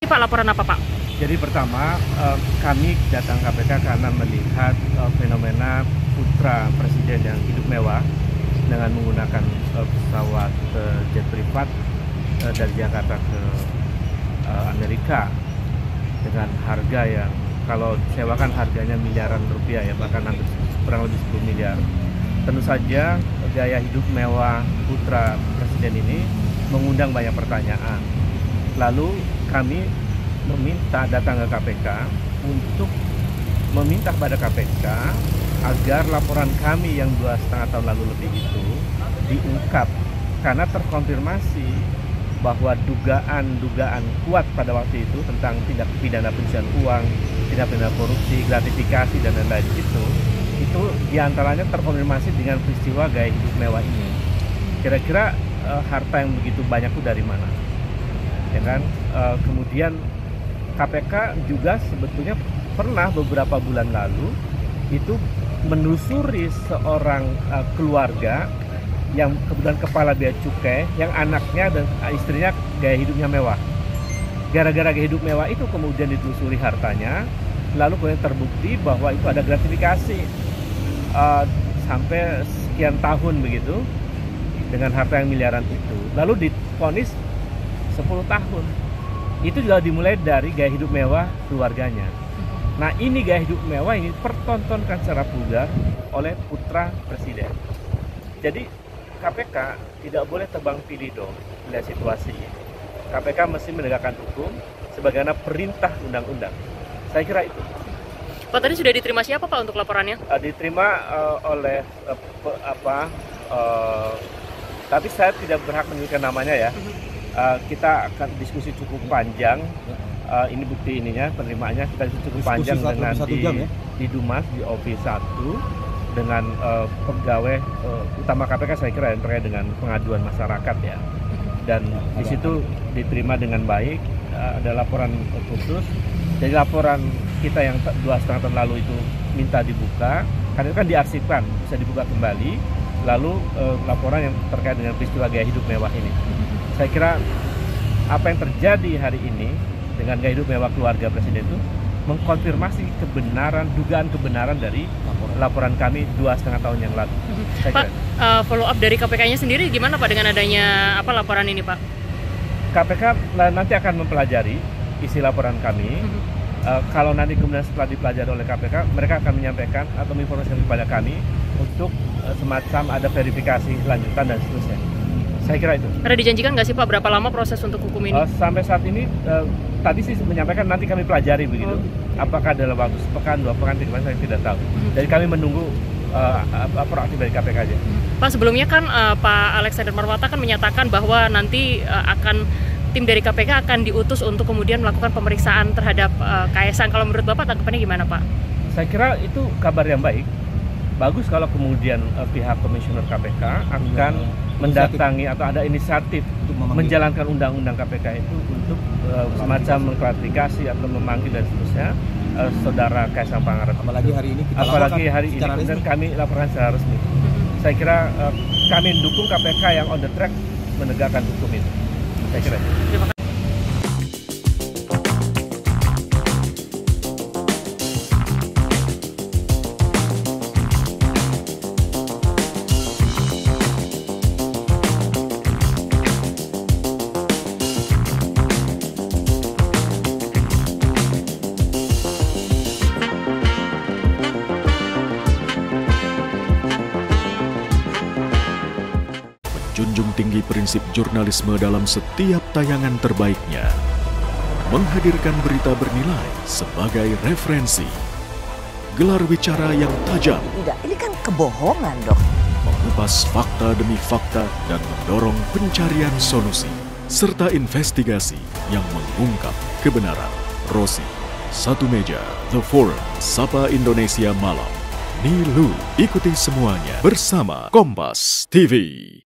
Pak, laporan apa Pak? Jadi pertama, kami datang KPK karena melihat fenomena putra presiden yang hidup mewah dengan menggunakan pesawat jet privat dari Jakarta ke Amerika dengan harga yang kalau sewakan harganya miliaran rupiah ya, bahkan hampir kurang lebih 10 miliar. Tentu saja gaya hidup mewah putra presiden ini mengundang banyak pertanyaan. Lalu kami datang ke KPK untuk meminta kepada KPK agar laporan kami yang 2,5 tahun lalu lebih itu diungkap, karena terkonfirmasi bahwa dugaan kuat pada waktu itu tentang tindak pidana pencucian uang, tindak pidana korupsi, gratifikasi dan lain-lain itu diantaranya terkonfirmasi dengan peristiwa gaya hidup mewah ini. Kira-kira harta yang begitu banyak itu dari mana? Ya kan? Kemudian KPK juga sebetulnya pernah beberapa bulan lalu itu menelusuri seorang keluarga yang kebetulan kepala bea cukai, yang anaknya dan istrinya gaya hidupnya mewah. Gara-gara gaya hidup mewah itu kemudian ditelusuri hartanya, lalu kemudian terbukti bahwa itu ada gratifikasi sampai sekian tahun begitu dengan harta yang miliaran itu. Lalu divonis 10 tahun. Itu juga dimulai dari gaya hidup mewah keluarganya. Nah, ini gaya hidup mewah ini pertontonkan secara vulgar oleh putra presiden. Jadi KPK tidak boleh tebang pilih dong melihat situasi ini. KPK mesti menegakkan hukum sebagaimana perintah undang-undang. Saya kira itu. Pak, tadi sudah diterima siapa Pak untuk laporannya? Diterima oleh tapi saya tidak berhak menyebutkan namanya ya. Kita akan diskusi cukup panjang. Ini bukti ininya, penerimaannya kita cukup panjang dengan di Dumas, di OP 1 dengan pegawai utama KPK, saya kira yang terkait dengan pengaduan masyarakat ya. Dan di situ diterima dengan baik, ada laporan khusus. Jadi laporan kita yang 2,5 tahun lalu itu minta dibuka, karena itu kan diarsipkan, bisa dibuka kembali. Lalu laporan yang terkait dengan peristiwa gaya hidup mewah ini. Saya kira apa yang terjadi hari ini dengan gaya hidup mewah keluarga presiden itu mengkonfirmasi dugaan kebenaran dari laporan kami 2,5 tahun yang lalu. Pak, follow up dari KPK-nya sendiri gimana Pak dengan adanya laporan ini Pak? KPK nanti akan mempelajari isi laporan kami. Kalau nanti kemudian setelah dipelajari oleh KPK, mereka akan menyampaikan atau menginformasikan kepada kami untuk semacam ada verifikasi lanjutan dan seterusnya. Saya kira itu. Ada dijanjikan nggak sih Pak berapa lama proses untuk hukum ini? Sampai saat ini tadi sih menyampaikan nanti kami pelajari begitu. Apakah dalam waktu sepekan, 2 pekan, 3 pekan, saya tidak tahu. Jadi kami menunggu proaktif dari KPK aja. Pak, sebelumnya kan Pak Alexander Marwata kan menyatakan bahwa nanti tim dari KPK akan diutus untuk kemudian melakukan pemeriksaan terhadap Kaisang. Kalau menurut Bapak tanggapannya gimana Pak? Saya kira itu kabar yang baik. Bagus kalau kemudian pihak komisioner KPK akan mendatangi atau ada inisiatif menjalankan undang-undang KPK itu untuk semacam mengklarifikasi atau memanggil dan seterusnya saudara Kaisang Pangarep. Apalagi hari ini kemudian kami laporkan secara resmi. Saya kira kami mendukung KPK yang on the track menegakkan hukum itu. Saya kira. Terima kasih. Junjung tinggi prinsip jurnalisme dalam setiap tayangan terbaiknya. Menghadirkan berita bernilai sebagai referensi. Gelar bicara yang tajam. Tidak, ini kan kebohongan dong. Mengupas fakta demi fakta dan mendorong pencarian solusi. Serta investigasi yang mengungkap kebenaran. Rosi, Satu Meja, The Forum, Sapa Indonesia Malam. Nilu, ikuti semuanya bersama Kompas TV.